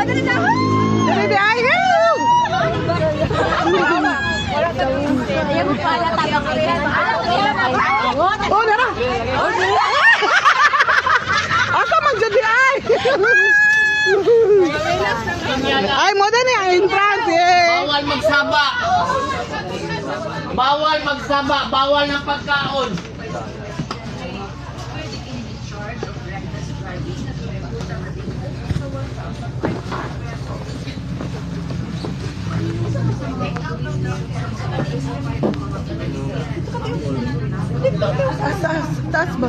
dali na. Dali di ay. Ayaw pala tayo kaya. Oh, dara. Asa man jud di ay. Ay mo din ang entrance eh. Bawal magsaba. Bawal magsaba, bawal ng pagkaon. Taas ba?